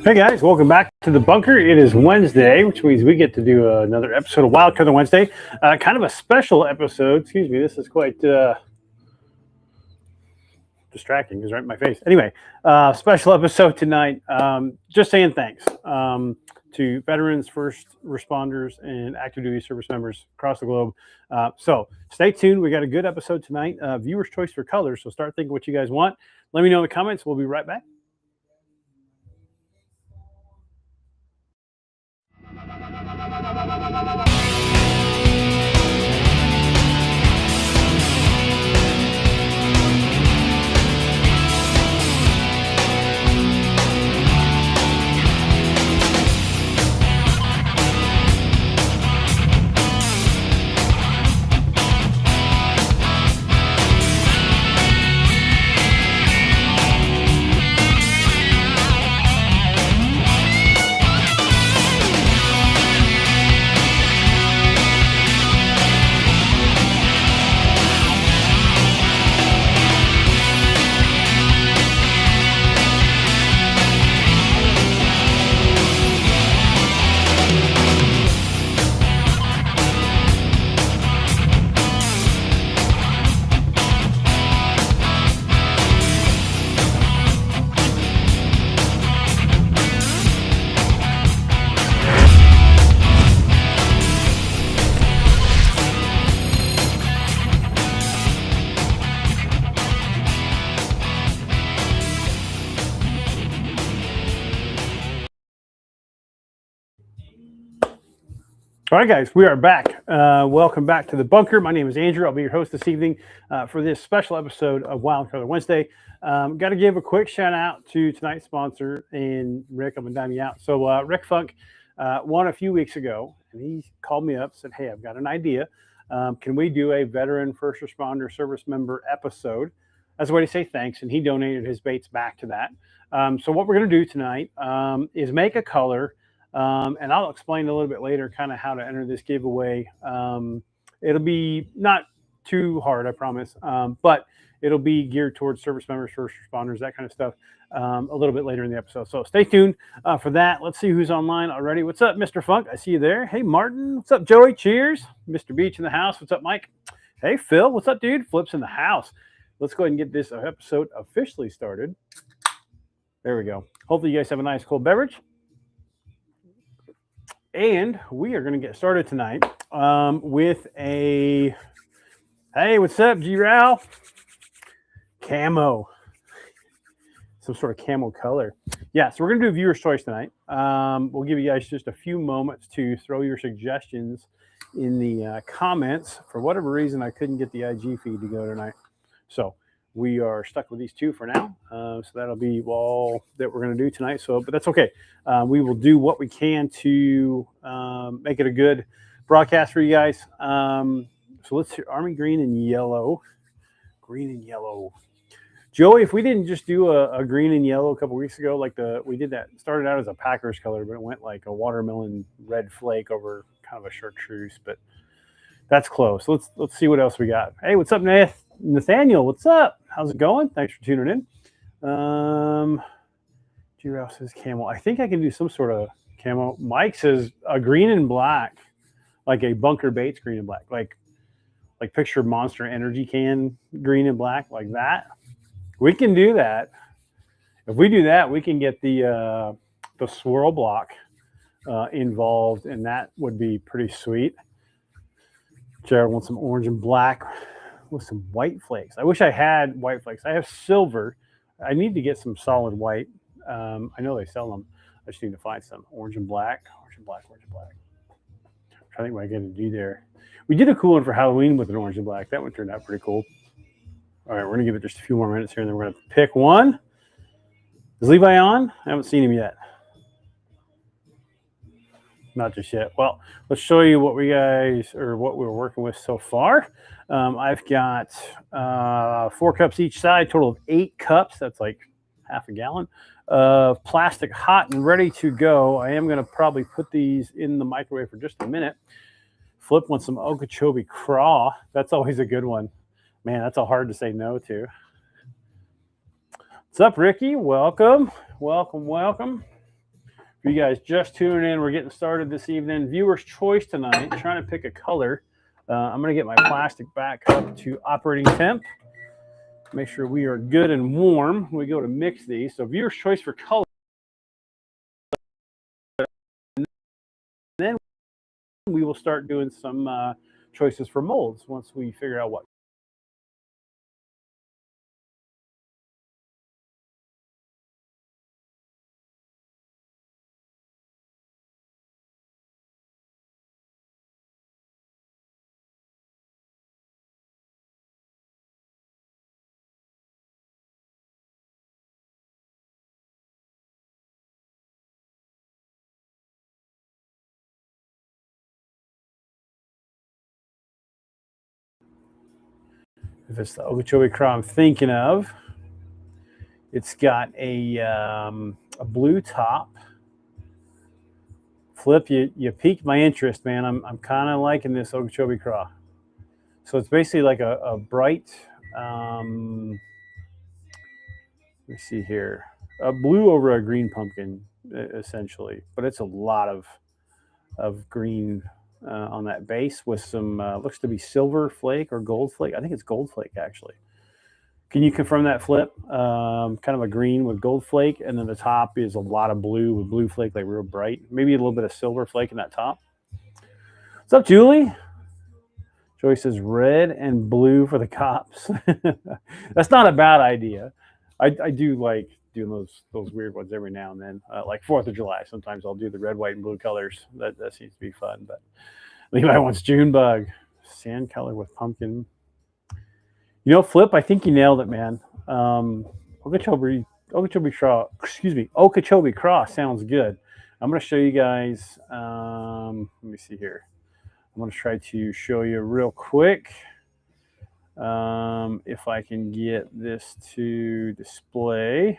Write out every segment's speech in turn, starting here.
Hey guys, welcome back to the bunker. It is Wednesday, which means we get to do another episode of Wild Card Wednesday. Kind of a special episode. Excuse me, this is quite distracting because right in my face. Anyway, special episode tonight. Just saying thanks to veterans, first responders, and active duty service members across the globe. So stay tuned. We got a good episode tonight. Viewer's choice for colors. So start thinking what you guys want. Let me know in the comments. We'll be right back. All right, guys, we are back. Welcome back to the bunker. My name is Andrew. I'll be your host this evening for this special episode of Wild Card Wednesday. Got to give a quick shout out to tonight's sponsor, and Rick, I'm going to dime you out. So Rick Funk won a few weeks ago, and he called me up and said, hey, I've got an idea. Can we do a veteran first responder service member episode as a way to say thanks? And he donated his baits back to that. So what we're going to do tonight is make a color. And I'll explain a little bit later kind of how to enter this giveaway. It'll be not too hard, I promise, but it'll be geared towards service members, first responders, that kind of stuff a little bit later in the episode. So stay tuned for that. Let's see who's online already. What's up, Mr. Funk? I see you there. Hey, Martin. What's up, Joey? Cheers. Mr. Beach in the house. What's up, Mike? Hey, Phil. What's up, dude? Flip's in the house. Let's go ahead and get this episode officially started. There we go. Hopefully you guys have a nice cold beverage. And we are going to get started tonight with a, hey, what's up, G-Ral? Camo. Some sort of camo color. Yeah, so we're going to do a viewer's choice tonight. We'll give you guys just a few moments to throw your suggestions in the comments. For whatever reason, I couldn't get the IG feed to go tonight. So we are stuck with these two for now. So that'll be all that we're going to do tonight. So, but that's okay. We will do what we can to make it a good broadcast for you guys. So let's hear Army green and yellow. Green and yellow. Joey, if we didn't just do a green and yellow a couple weeks ago, like we did that, started out as a Packers color, but it went like a watermelon red flake over kind of a chartreuse, but that's close. Let's see what else we got. Hey, what's up, Nathaniel? What's up? How's it going? Thanks for tuning in. G-Rouse says camel. I think I can do some sort of camo. Mike says a green and black, like a Bunker Baits green and black, like picture Monster Energy can green and black, like that. We can do that. If we do that, we can get the swirl block involved, and that would be pretty sweet. Jared wants some orange and black with some white flakes. I wish I had white flakes. I have silver. I need to get some solid white. I know they sell them. I just need to find some orange and black, orange and black, orange and black. I'm trying to think what I got to do there. We did a cool one for Halloween with an orange and black. That one turned out pretty cool. All right, we're going to give it just a few more minutes here, and then we're going to pick one. Is Levi on? I haven't seen him yet. Not just yet. Well, let's show you what what we're working with so far. I've got 4 cups each side, total of 8 cups. That's like half a gallon of plastic hot and ready to go. I am going to probably put these in the microwave for just a minute. Flip wants some Okeechobee craw. That's always a good one. Man, that's all hard to say no to. What's up, Ricky? Welcome. Welcome, welcome. For you guys just tuning in, we're getting started this evening. Viewer's choice tonight, trying to pick a color. I'm going to get my plastic back up to operating temp. Make sure we are good and warm. We go to mix these. So viewer's choice for color. And then we will start doing some choices for molds once we figure out what. If it's the Okeechobee Craw I'm thinking of, it's got a blue top. Flip, you piqued my interest, man. I'm kind of liking this Okeechobee Craw. So it's basically like a bright, let me see here, a blue over a green pumpkin, essentially. But it's a lot of green on that base with some, looks to be silver flake or gold flake. I think it's gold flake, actually. Can you confirm that, Flip? Kind of a green with gold flake, and then the top is a lot of blue with blue flake, like real bright. Maybe a little bit of silver flake in that top. What's up, Julie? Joy says red and blue for the cops. That's not a bad idea. I do like doing those weird ones every now and then, like 4th of July. Sometimes I'll do the red, white, and blue colors. That seems to be fun. But Levi wants Junebug, sand color with pumpkin. You know, Flip, I think you nailed it, man. Okeechobee Craw sounds good. I'm going to show you guys. Let me see here. I'm going to try to show you real quick if I can get this to display.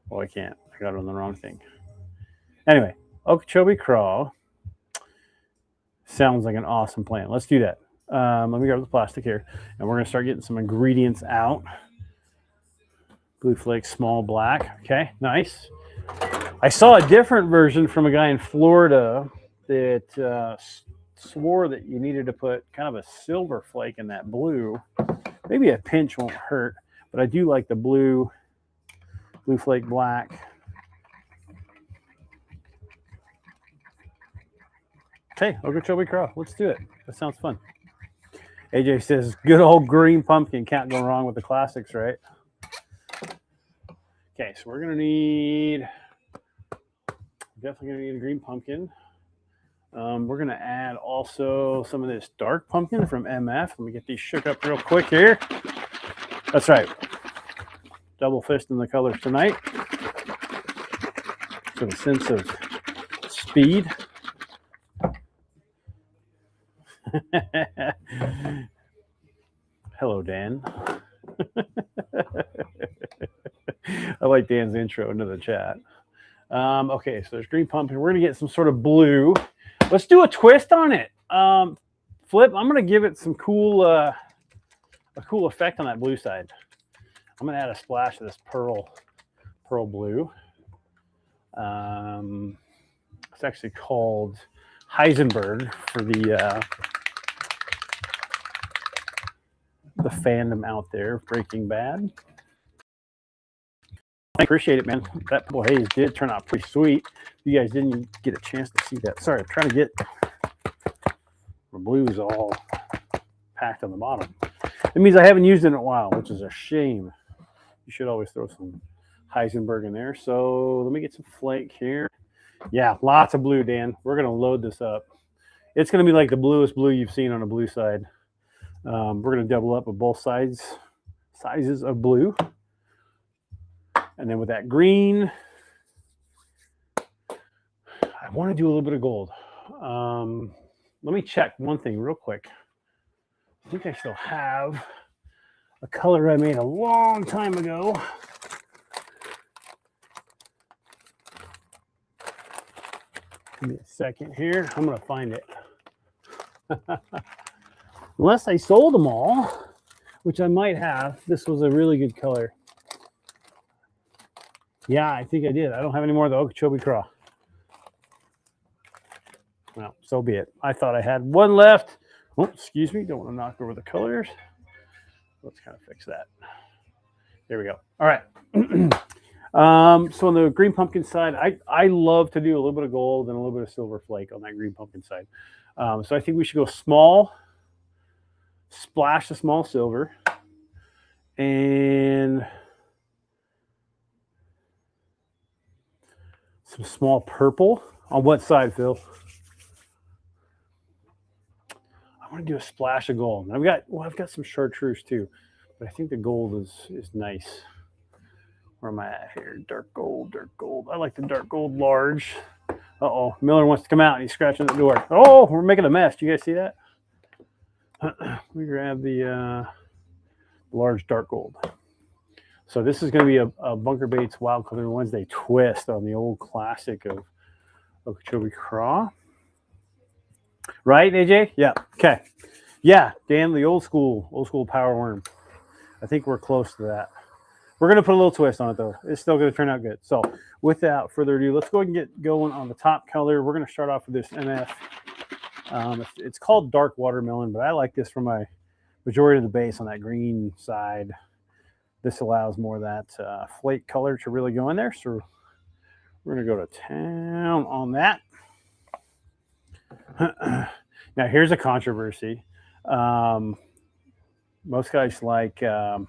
Oh, I can't. I got it on the wrong thing. Anyway, Okeechobee Craw sounds like an awesome plan. Let's do that. Let me grab the plastic here, and we're going to start getting some ingredients out. Blue flake, small black. Okay, nice. I saw a different version from a guy in Florida that swore that you needed to put kind of a silver flake in that blue. Maybe a pinch won't hurt, but I do like the blue flake black. Okay, Okeechobee Craw. Let's do it. That sounds fun. AJ says, good old green pumpkin. Can't go wrong with the classics, right? Okay, so we're going to need, definitely going to need a green pumpkin. We're going to add also some of this dark pumpkin from MF. Let me get these shook up real quick here. That's right. Double fisting the colors tonight. For the sense of speed. Hello, Dan. I like Dan's intro into the chat. Okay, so there's green pumpkin. We're going to get some sort of blue. Let's do a twist on it. Flip, I'm going to give it some cool, a cool effect on that blue side. I'm going to add a splash of this pearl blue. It's actually called Heisenberg for the fandom out there, Breaking Bad. I appreciate it, man. That purple haze did turn out pretty sweet. You guys didn't get a chance to see that. Sorry, I'm trying to get the blues all packed on the bottom. It means I haven't used it in a while, which is a shame. You should always throw some Heisenberg in there. So let me get some flake here. Yeah, lots of blue, Dan. We're going to load this up. It's going to be like the bluest blue you've seen on a blue side. We're going to double up with both sizes of blue. And then with that green, I want to do a little bit of gold. Let me check one thing real quick. I think I still have a color I made a long time ago. Give me a second here. I'm going to find it. Unless I sold them all, which I might have. This was a really good color. Yeah, I think I did. I don't have any more of the Okeechobee Craw. Well, so be it. I thought I had one left. Oh, excuse me. Don't want to knock over the colors. Let's kind of fix that. There we go. All right. So on the green pumpkin side, I love to do a little bit of gold and a little bit of silver flake on that green pumpkin side. So I think we should go small, splash the small silver, and some small purple. On what side, Phil? I want to do a splash of gold. I've got some chartreuse too, but I think the gold is nice. Where am I at here? Dark gold, dark gold. I like the dark gold large. Uh-oh, Miller wants to come out and he's scratching the door. Oh, we're making a mess. Do you guys see that? We grab the large dark gold. So this is going to be a Bunker Baits Wild Color Wednesday twist on the old classic of Okeechobee Craw. Right, AJ? Yeah. Okay. Yeah, Dan, the old school power worm. I think we're close to that. We're going to put a little twist on it, though. It's still going to turn out good. So without further ado, let's go ahead and get going on the top color. We're going to start off with this MF. It's called Dark Watermelon, but I like this for my majority of the base on that green side. This allows more of that flake color to really go in there. So we're going to go to town on that. Now, here's a controversy. Most guys like... well,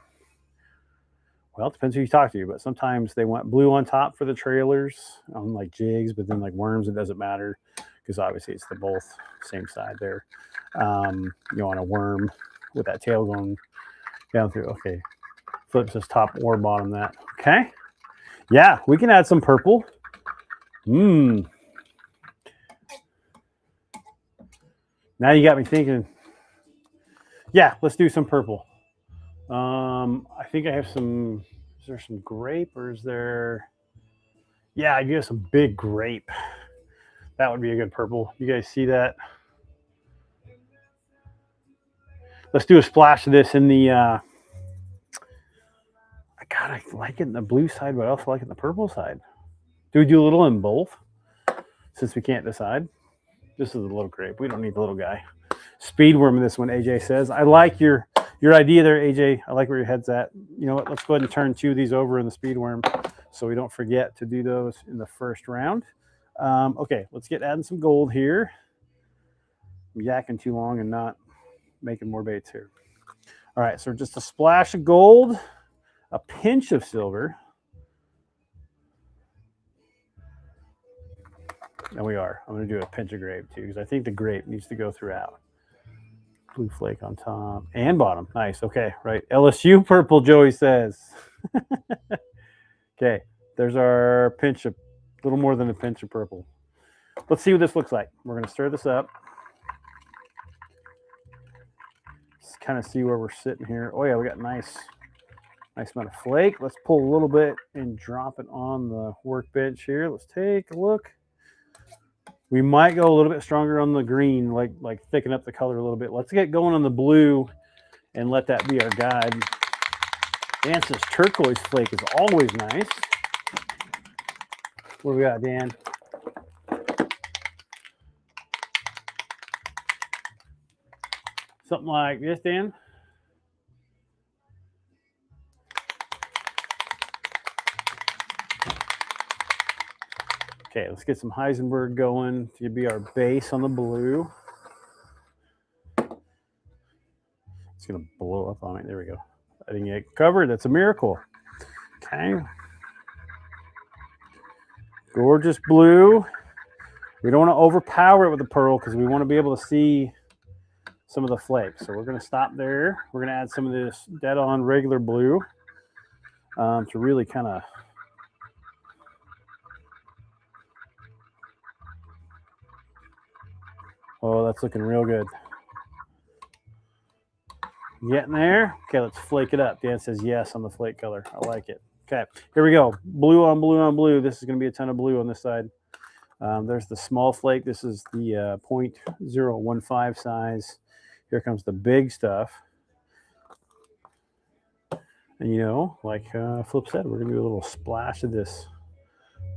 it depends who you talk to, but sometimes they want blue on top for the trailers on like jigs, but then like worms, it doesn't matter because obviously it's the both same side there. You want a worm with that tail going down through. Okay, flips this top or bottom that. Okay, yeah, we can add some purple. Now you got me thinking. Yeah, let's do some purple. I think I have some. Is there some grape or is there? Yeah, I do have some big grape. That would be a good purple. You guys see that? Let's do a splash of this in the. God, I like it in the blue side, but I also like it in the purple side. Do we do a little in both? Since we can't decide. This is a little grape. We don't need the little guy. Speedworm in this one, AJ says. I like your idea there, AJ. I like where your head's at. You know what? Let's go ahead and turn two of these over in the Speedworm so we don't forget to do those in the first round. Okay, let's get adding some gold here. I'm yakking too long and not making more baits here. All right, so just a splash of gold, a pinch of silver. And we are. I'm going to do a pinch of grape too because I think the grape needs to go throughout. Blue flake on top and bottom. Nice. Okay, right. LSU purple, Joey says. Okay, there's our pinch of, a little more than a pinch of purple. Let's see what this looks like. We're going to stir this up. Just kind of see where we're sitting here. Oh yeah, we got nice amount of flake. Let's pull a little bit and drop it on the workbench here. Let's take a look. We might go a little bit stronger on the green, like thicken up the color a little bit. Let's get going on the blue and let that be our guide. Dan says turquoise flake is always nice. What do we got, Dan? Something like this, Dan? Okay, let's get some Heisenberg going to be our base on the blue. It's going to blow up on me. There we go. I didn't get covered. That's a miracle. Okay. Gorgeous blue. We don't want to overpower it with the pearl because we want to be able to see some of the flake. So we're going to stop there. We're going to add some of this dead on regular blue to really kind of oh, that's looking real good. Getting there. Okay, let's flake it up. Dan says yes on the flake color. I like it. Okay, here we go. Blue on blue on blue. This is going to be a ton of blue on this side. There's the small flake. This is the 0.015 size. Here comes the big stuff. And you know, like Flip said, we're gonna do a little splash of this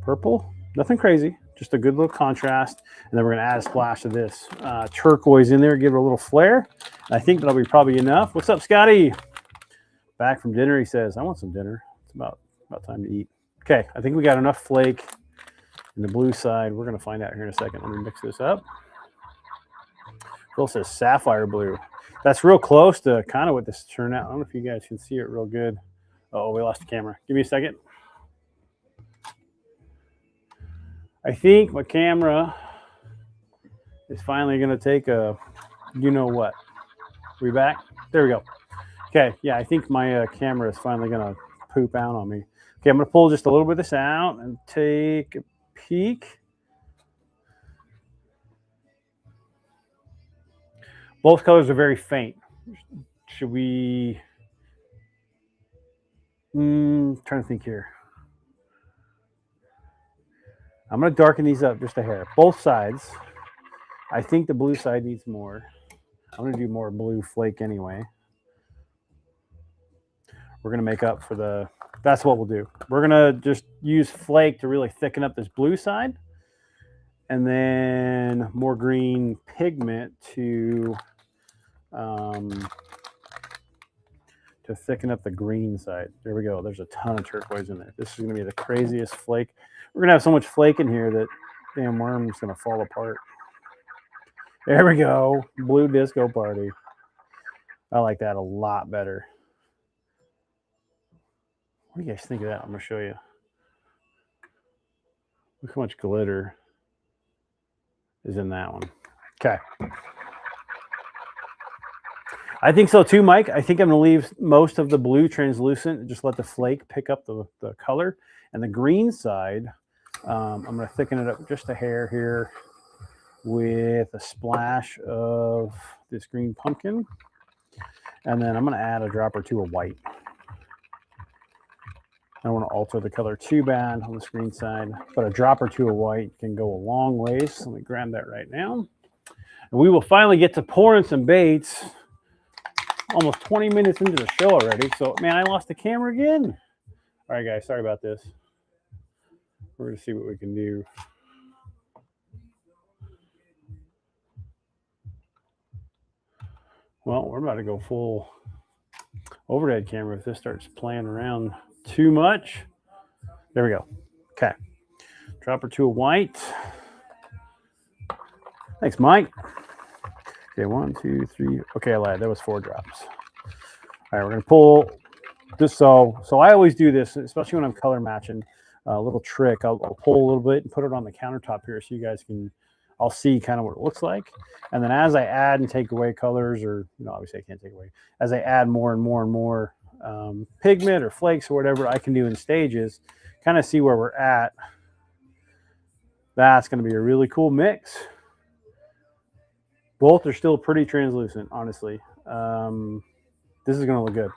purple. Nothing crazy, just a good little contrast. And then we're gonna add a splash of this turquoise in there, give it a little flair. And I think that'll be probably enough. What's up, Scotty? Back from dinner, he says. I want some dinner. It's about time to eat. Okay, I think we got enough flake in the blue side. We're gonna find out here in a second. Let me mix this up. Phil says sapphire blue. That's real close to kind of what this turned out. I don't know if you guys can see it real good. Oh, we lost the camera. Give me a second. I think my camera is finally going to take a, you know what. We back? There we go. Okay, yeah, I think my camera is finally going to poop out on me. Okay, I'm going to pull just a little bit of this out and take a peek. Both colors are very faint. Should we... trying to think here. I'm going to darken these up just a hair. Both sides. I think the blue side needs more. I'm going to do more blue flake anyway. We're going to make up for the... That's what we'll do. We're going to just use flake to really thicken up this blue side. And then more green pigment to thicken up the green side. There we go. There's a ton of turquoise in there. This is going to be the craziest flake. We're going to have so much flake in here that damn worm's going to fall apart. There we go. Blue disco party. I like that a lot better. What do you guys think of that? I'm going to show you. Look how much glitter is in that one. Okay. I think so too, Mike. I think I'm going to leave most of the blue translucent and just let the flake pick up the color. And the green side, I'm going to thicken it up just a hair here with a splash of this green pumpkin. And then I'm going to add a drop or two of white. I don't want to alter the color too bad on the screen side, but a drop or two of white can go a long ways. Let me grab that right now. And we will finally get to pouring some baits. Almost 20 minutes into the show already. So, man, I lost the camera again. All right, guys, sorry about this. We're going to see what we can do. Well, we're about to go full overhead camera if this starts playing around too much. There we go. Okay. Drop or two of white. Thanks, Mike. Okay, 1, 2, 3. Okay, I lied. That was 4 drops. All right, we're going to pull this. So I always do this, especially when I'm color matching. A little trick. I'll pull a little bit and put it on the countertop here so you guys can, I'll see kind of what it looks like. And then as I add and take away colors, or, you know, obviously I can't take away, as I add more and more and more pigment or flakes or whatever I can do in stages, kind of see where we're at. That's going to be a really cool mix. Both are still pretty translucent, honestly. This is going to look good.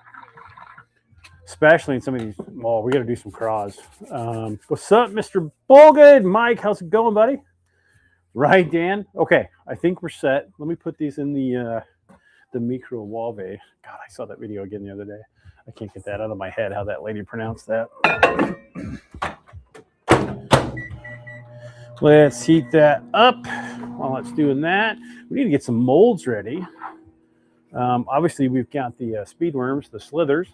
Especially in some of these. Well, we got to do some craws. What's up, Mr. Bolgood? Mike, how's it going, buddy? Right, Dan? Okay, I think we're set. Let me put these in the microwave. God, I saw that video again the other day. I can't get that out of my head, how that lady pronounced that. Let's heat that up while it's doing that. We need to get some molds ready. Obviously, we've got the speed worms, the slithers.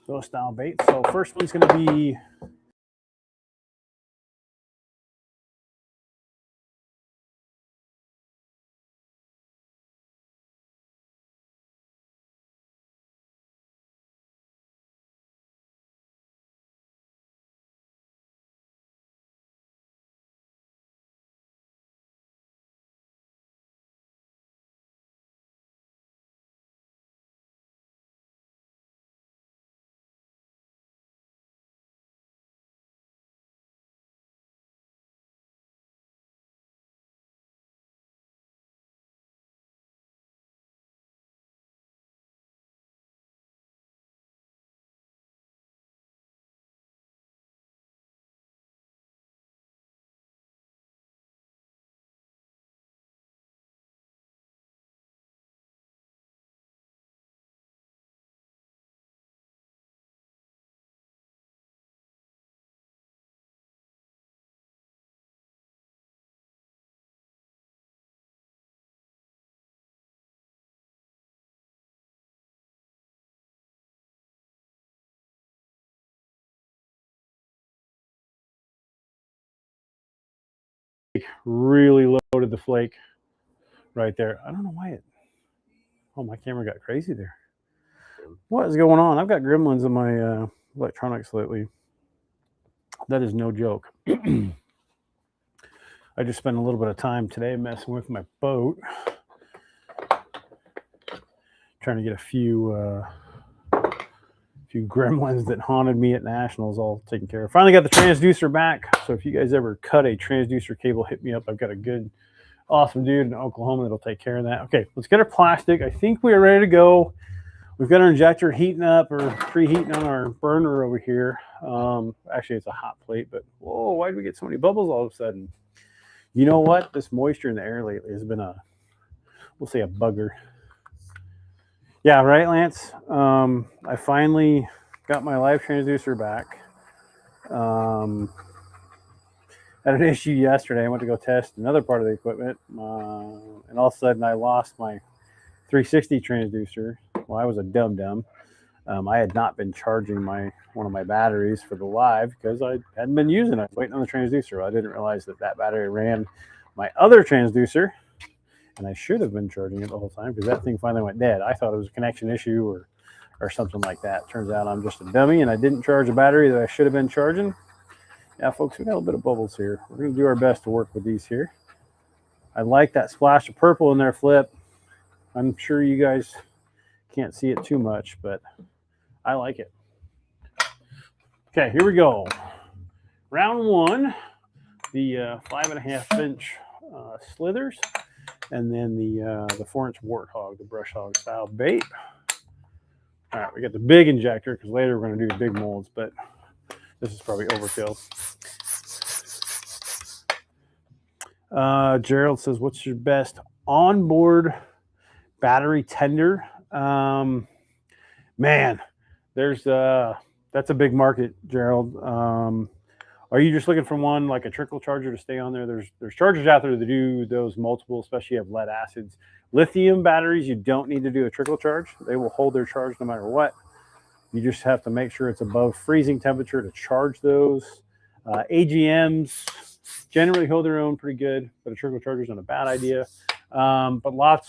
Those style baits. So first one's going to be really loaded the flake right there. I don't know why it. Oh, my camera got crazy there. What is going on? I've got gremlins in my electronics lately. That is no joke. I just spent a little bit of time today messing with my boat, trying to get a few gremlins that haunted me at Nationals all taken care of. Finally got the transducer back. So if you guys ever cut a transducer cable, hit me up. I've got a good, awesome dude in Oklahoma that'll take care of that. Okay, let's get our plastic. I think we are ready to go. We've got our injector heating up or preheating on our burner over here. Actually, it's a hot plate, but whoa, why did we get so many bubbles all of a sudden? You know what? This moisture in the air lately has been we'll say a bugger. Yeah, right, Lance? I finally got my live transducer back. Had an issue yesterday. I went to go test another part of the equipment, and all of a sudden I lost my 360 transducer. Well, I was a dum-dum. I had not been charging one of my batteries for the live because I hadn't been using it, waiting on the transducer. I didn't realize that battery ran my other transducer, and I should have been charging it the whole time because that thing finally went dead. I thought it was a connection issue or something like that. Turns out I'm just a dummy and I didn't charge a battery that I should have been charging. Yeah, folks, we got a little bit of bubbles here. We're going to do our best to work with these here. I like that splash of purple in there, Flip. I'm sure you guys can't see it too much, but I like it. Okay, here we go. Round one, the 5.5 inch slithers, and then the 4-inch warthog, the brush hog style bait. All right, we got the big injector because later we're going to do the big molds, but this is probably overkill. Gerald says, what's your best onboard battery tender? Man, that's a big market, Gerald. Are you just looking for one like a trickle charger to stay on there? There's chargers out there that do those multiple, especially if you have lead acids. Lithium batteries, you don't need to do a trickle charge. They will hold their charge no matter what. You just have to make sure it's above freezing temperature to charge those. AGMs generally hold their own pretty good, but a trickle charger is not a bad idea. But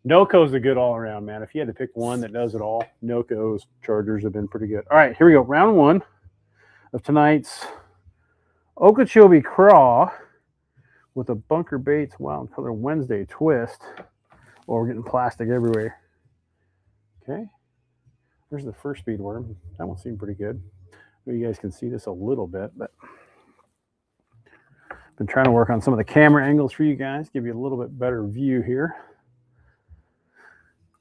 Noco's a good all around, man. If you had to pick one that does it all, Noco's chargers have been pretty good. All right, here we go. Round one of tonight's Okeechobee Craw with a Bunker Baits Wild Color Wednesday twist. Oh, we're getting plastic everywhere. Okay. There's the first speed worm. That one seemed pretty good. Maybe you guys can see this a little bit, but I've been trying to work on some of the camera angles for you guys, give you a little bit better view here.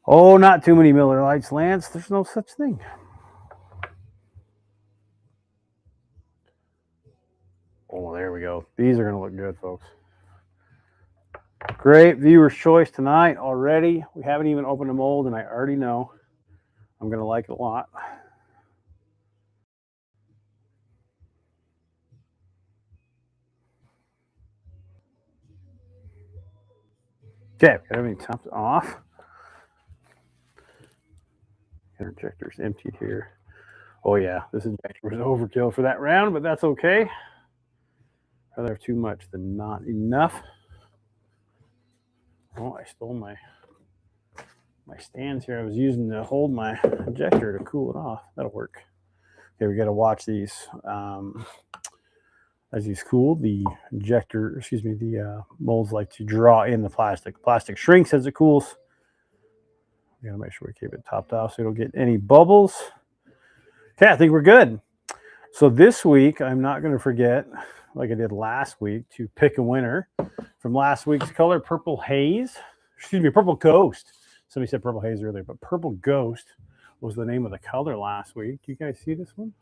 Oh, not too many Miller Lights, Lance. There's no such thing. Oh, there we go. These are going to look good, folks. Great viewer's choice tonight already. We haven't even opened a mold, and I already know I'm going to like it a lot. Okay, got everything topped off. Injector's emptied here. Oh yeah, this injector was overkill for that round, but that's okay. Rather have too much than not enough. Oh, I stole my stands here. I was using to hold my injector to cool it off. That'll work. Okay, we got to watch these. As these cool, the molds like to draw in the plastic. Plastic shrinks as it cools. We got to make sure we keep it topped off so we don't get any bubbles. Okay, I think we're good. So this week, I'm not going to forget, like I did last week, to pick a winner from last week's color, Purple Haze. Excuse me, Purple Ghost. Somebody said Purple Haze earlier, but Purple Ghost was the name of the color last week. You guys see this one?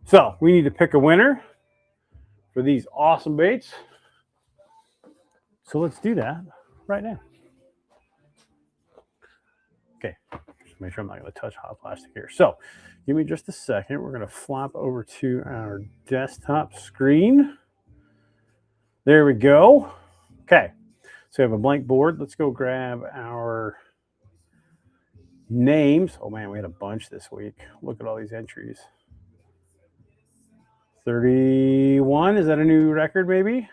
So we need to pick a winner for these awesome baits. So let's do that right now. Okay, just make sure I'm not going to touch hot plastic here. So give me just a second. We're going to flop over to our desktop screen. There we go. Okay, so we have a blank board. Let's go grab our names. Oh man, we had a bunch this week. Look at all these entries. 31, is that a new record maybe?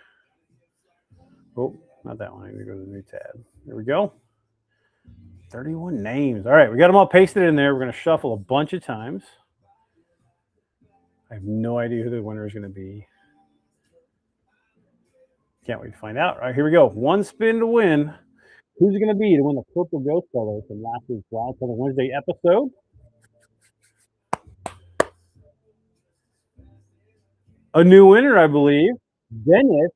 Oh, not that one. I need to go to the new tab. There we go. 31 names. All right, we got them all pasted in there. We're going to shuffle a bunch of times. I have no idea who the winner is going to be. Can't wait to find out. All right, here we go. One spin to win. Who's it going to be to win the purple ghost color from last week's Wild Color Wednesday episode? A new winner, I believe. Dennis.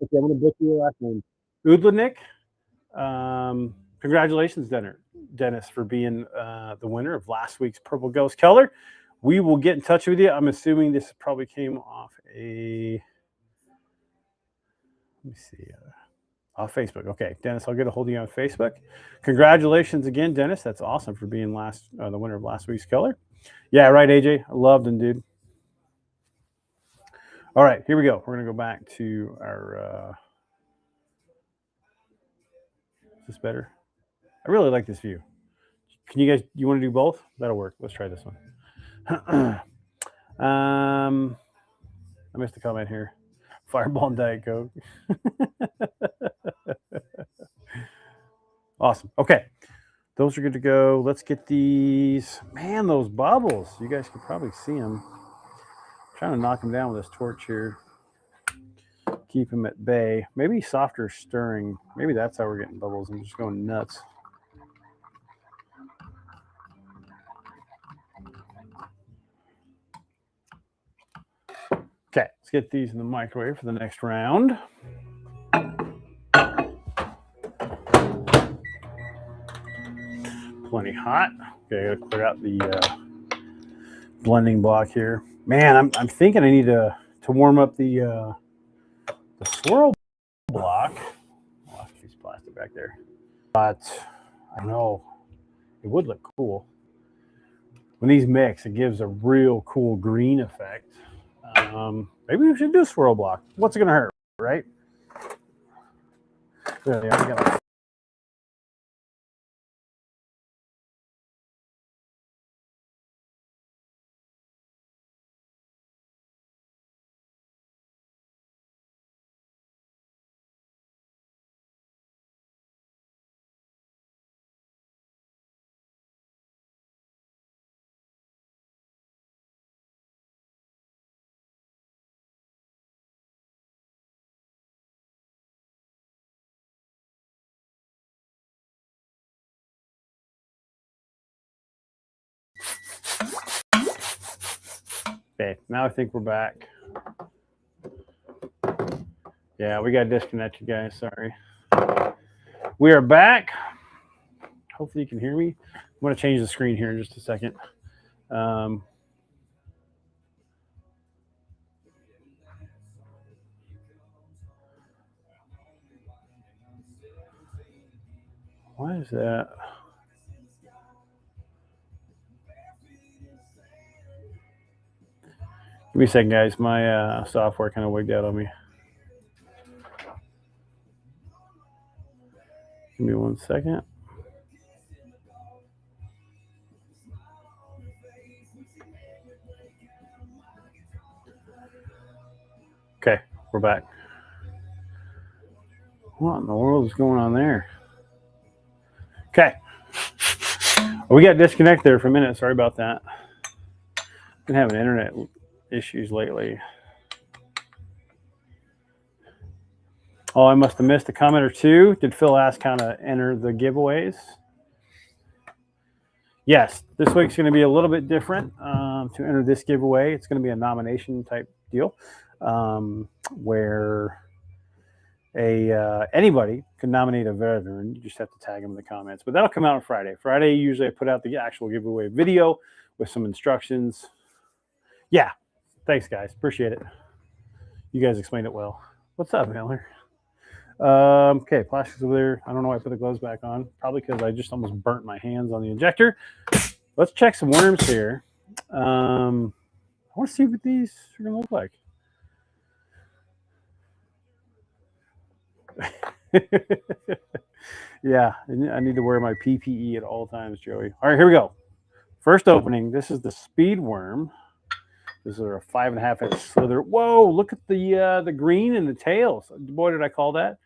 Okay, I'm going to butcher your last name. Udlanik. Congratulations, Dennis, for being the winner of last week's Purple Ghost color. We will get in touch with you. I'm assuming this probably came off a, let me see, off Facebook. Okay, Dennis, I'll get a hold of you on Facebook. Congratulations again, Dennis. That's awesome for being the winner of last week's color. Yeah, right, AJ. I loved him, dude. All right, here we go. We're going to go back to our, is this better? I really like this view. Can you guys, you want to do both? That'll work. Let's try this one. I missed a comment here. Fireball and Diet Coke. Awesome. Okay. Those are good to go. Let's get these. Man, those bubbles. You guys can probably see them. I'm trying to knock them down with this torch here. Keep them at bay. Maybe softer stirring. Maybe that's how we're getting bubbles. I'm just going nuts. Okay, let's get these in the microwave for the next round. Plenty hot. Okay, I gotta clear out the blending block here. Man, I'm thinking I need to warm up the swirl block. I lost a piece of plastic back there. But I don't know. It would look cool. When these mix, it gives a real cool green effect. Maybe we should do a swirl block. What's it gonna hurt, right? Yeah, okay, now I think we're back. Yeah, we got disconnected, guys. Sorry. We are back. Hopefully you can hear me. I'm going to change the screen here in just a second. Why is that? Give me a second, guys. My software kind of wigged out on me. Give me 1 second. Okay, we're back. What in the world is going on there? Okay. We got disconnected there for a minute. Sorry about that. Been having internet issues lately. Oh, I must have missed a comment or two. Did Phil ask how to enter the giveaways? Yes, this week's going to be a little bit different. To enter this giveaway, it's going to be a nomination type deal where anybody can nominate a veteran. You just have to tag them in the comments. But that'll come out on Friday. Friday, usually I put out the actual giveaway video with some instructions. Yeah, thanks, guys. Appreciate it. You guys explained it well. What's up, Miller? Okay, plastic's over there. I don't know why I put the gloves back on. Probably because I just almost burnt my hands on the injector. Let's check some worms here. I want to see what these are going to look like. Yeah, I need to wear my PPE at all times, Joey. All right, here we go. First opening. This is the speed worm This is a 5.5-inch slither. Whoa, look at the green in the tails. Boy, did I call that.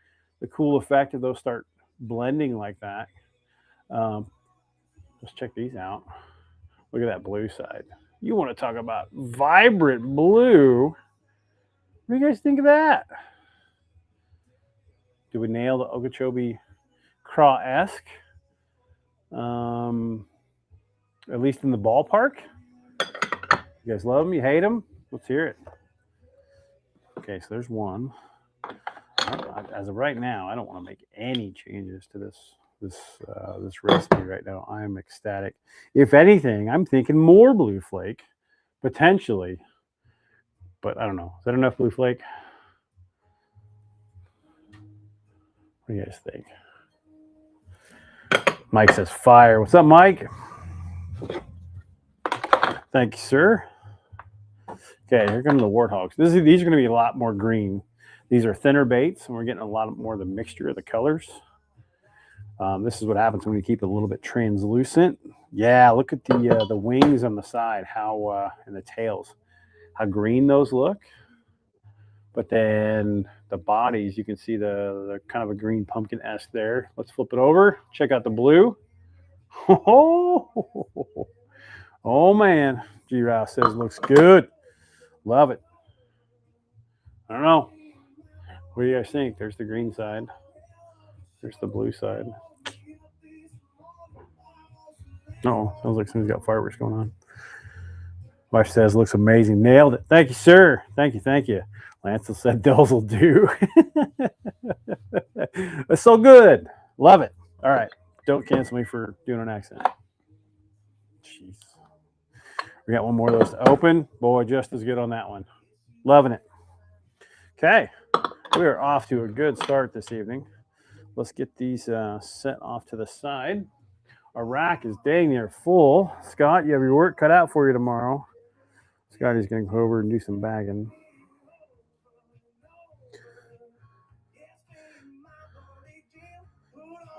The cool effect if those start blending like that. Let's check these out. Look at that blue side. You want to talk about vibrant blue. What do you guys think of that? Do we nail the Okeechobee Craw-esque? At least in the ballpark. You guys love them? You hate them? Let's hear it. Okay, so there's one. As of right now, I don't want to make any changes to this recipe right now. I am ecstatic. If anything, I'm thinking more Blue Flake, potentially. But I don't know. Is that enough Blue Flake? What do you guys think? Mike says fire. What's up, Mike? Thank you, sir. Okay, here come the warthogs. These are going to be a lot more green. These are thinner baits, and we're getting a lot more of the mixture of the colors. This is what happens when we keep it a little bit translucent. Yeah, look at the wings on the side, how and the tails, how green those look. But then the bodies, you can see the kind of a green pumpkin-esque there. Let's flip it over. Check out the blue. Oh man, G-Rouse says looks good. Love it. I don't know. What do you guys think? There's the green side. There's the blue side. Oh, sounds like somebody's got fireworks going on. Wife says looks amazing. Nailed it. Thank you, sir. Thank you. Thank you. Lancel said those will do. It's so good. Love it. All right. Don't cancel me for doing an accent. Jeez. We got one more of those to open. Boy, just as good on that one. Loving it. Okay. We are off to a good start this evening. Let's get these set off to the side. Our rack is dang near full. Scott, you have your work cut out for you tomorrow. Scotty's going to go over and do some bagging.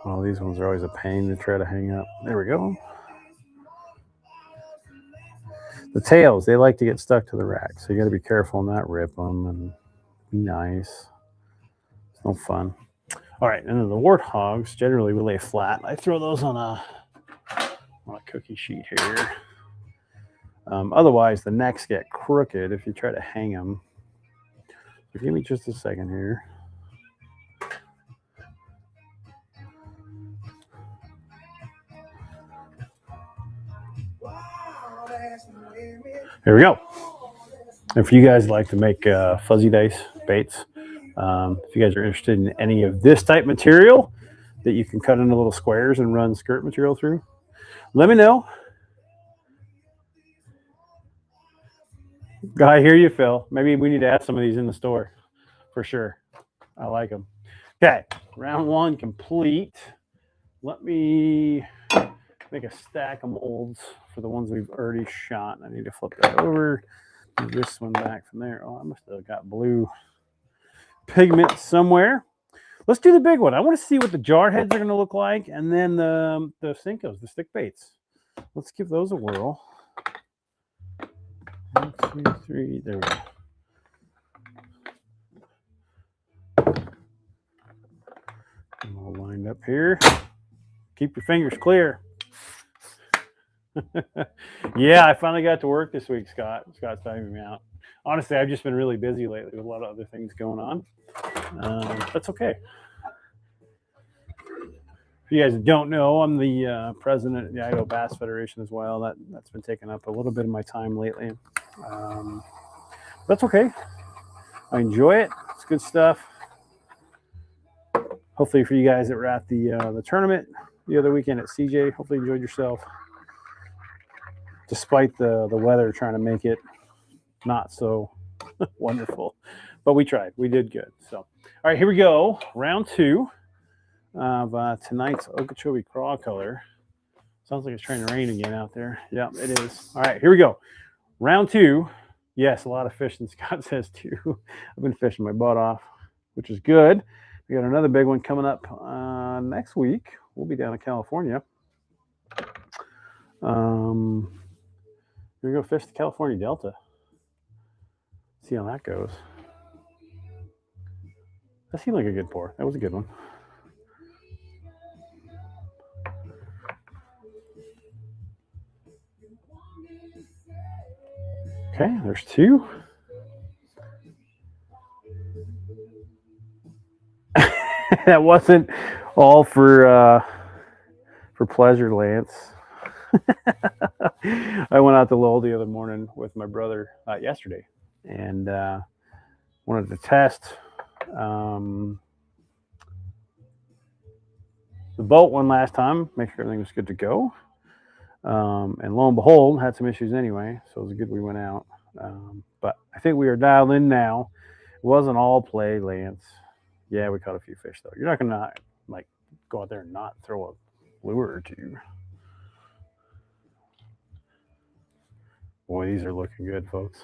Oh, these ones are always a pain to try to hang up. There we go. The tails, they like to get stuck to the rack, so you got to be careful and not rip them and be nice. It's no fun. All right, and then the warthogs, generally we lay flat. I throw those on a cookie sheet here. Otherwise, the necks get crooked if you try to hang them. So give me just a second here. Here we go. If you guys like to make fuzzy dice baits, if you guys are interested in any of this type material that you can cut into little squares and run skirt material through, let me know. I hear you, Phil. Maybe we need to add some of these in the store for sure. I like them. Okay, round one complete. Let me make a stack of molds for the ones we've already shot. I need to flip that over. Move this one back from there. Oh, I must have got blue pigment somewhere. Let's do the big one. I want to see what the jar heads are going to look like, and then the Senkos, the stick baits. Let's give those a whirl. 1, 2, 3. There we go. I'm all lined up here. Keep your fingers clear. Yeah, I finally got to work this week, Scott. Scott's timing me out. Honestly, I've just been really busy lately with a lot of other things going on. That's okay. If you guys don't know, I'm the president of the Idaho Bass Federation as well. That's been taking up a little bit of my time lately. That's okay. I enjoy it. It's good stuff. Hopefully for you guys that were at the tournament the other weekend at CJ, hopefully you enjoyed yourself. Despite the weather trying to make it not so wonderful. But we tried. We did good. So, all right, here we go. Round two of tonight's Okeechobee Craw color. Sounds like it's trying to rain again out there. Yeah, it is. All right, here we go. Round two. Yes, a lot of fishing, Scott says too. I've been fishing my butt off, which is good. We got another big one coming up next week. We'll be down in California. We're going to go fish the California Delta. See how that goes. That seemed like a good pour. That was a good one. Okay, there's two. That wasn't all for pleasure, Lance. I went out to Lowell the other morning with my brother yesterday, and wanted to test the boat one last time, make sure everything was good to go. And lo and behold, had some issues anyway, so it was good we went out. But I think we are dialed in now. It wasn't all play, Lance. Yeah, we caught a few fish though. You're not gonna like go out there and not throw a lure or two. Boy, these are looking good, folks.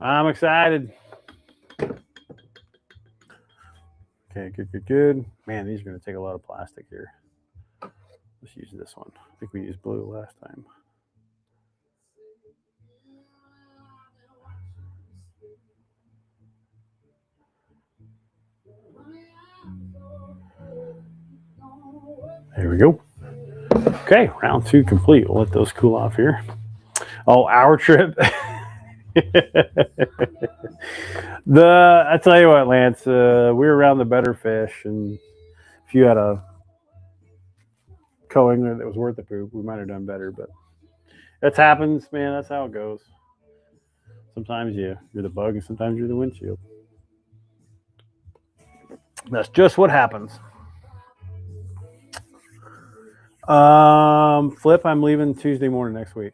I'm excited. Okay, good. Man, these are going to take a lot of plastic here. Let's use this one. I think we used blue last time. There we go. Okay, round two complete. We'll let those cool off here. Oh, our trip. I tell you what, Lance, we were around the better fish, and if you had a co-angler that was worth the poop, we might have done better. But that happens, man. That's how it goes. Sometimes you're the bug, and sometimes you're the windshield. That's just what happens. Flip, I'm leaving Tuesday morning next week.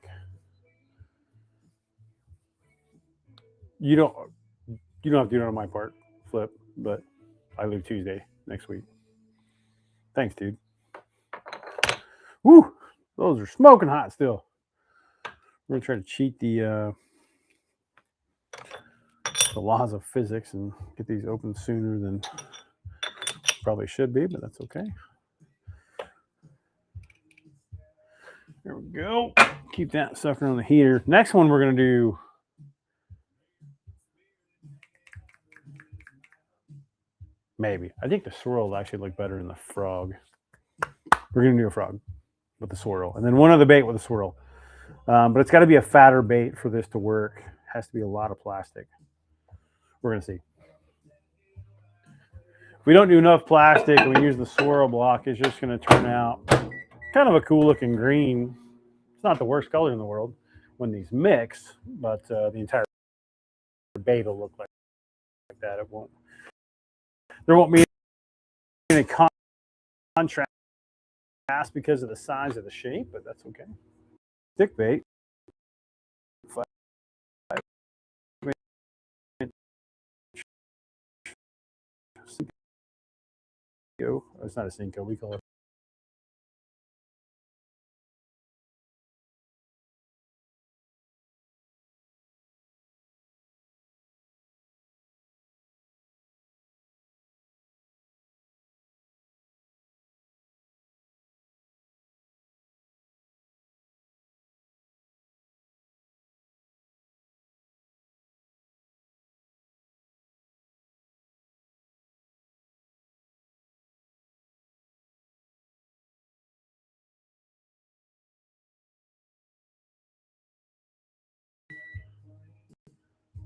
You don't have to do it on my part, Flip, but I leave Tuesday next week. Thanks, dude. Woo! Those are smoking hot still. We're gonna try to cheat the laws of physics and get these open sooner than probably should be, but that's okay. There we go. Keep that sucker on the heater. Next one we're gonna do. Maybe. I think the swirl will actually look better than the frog. We're going to do a frog with the swirl. And then one other bait with a swirl. But it's got to be a fatter bait for this to work. It has to be a lot of plastic. We're going to see. If we don't do enough plastic and we use the swirl block, it's just going to turn out kind of a cool looking green. It's not the worst color in the world when these mix, but the entire bait will look like that. It won't. There won't be any contrast because of the size of the shape, but that's okay. Stick bait. It's not a Cinco. We call it.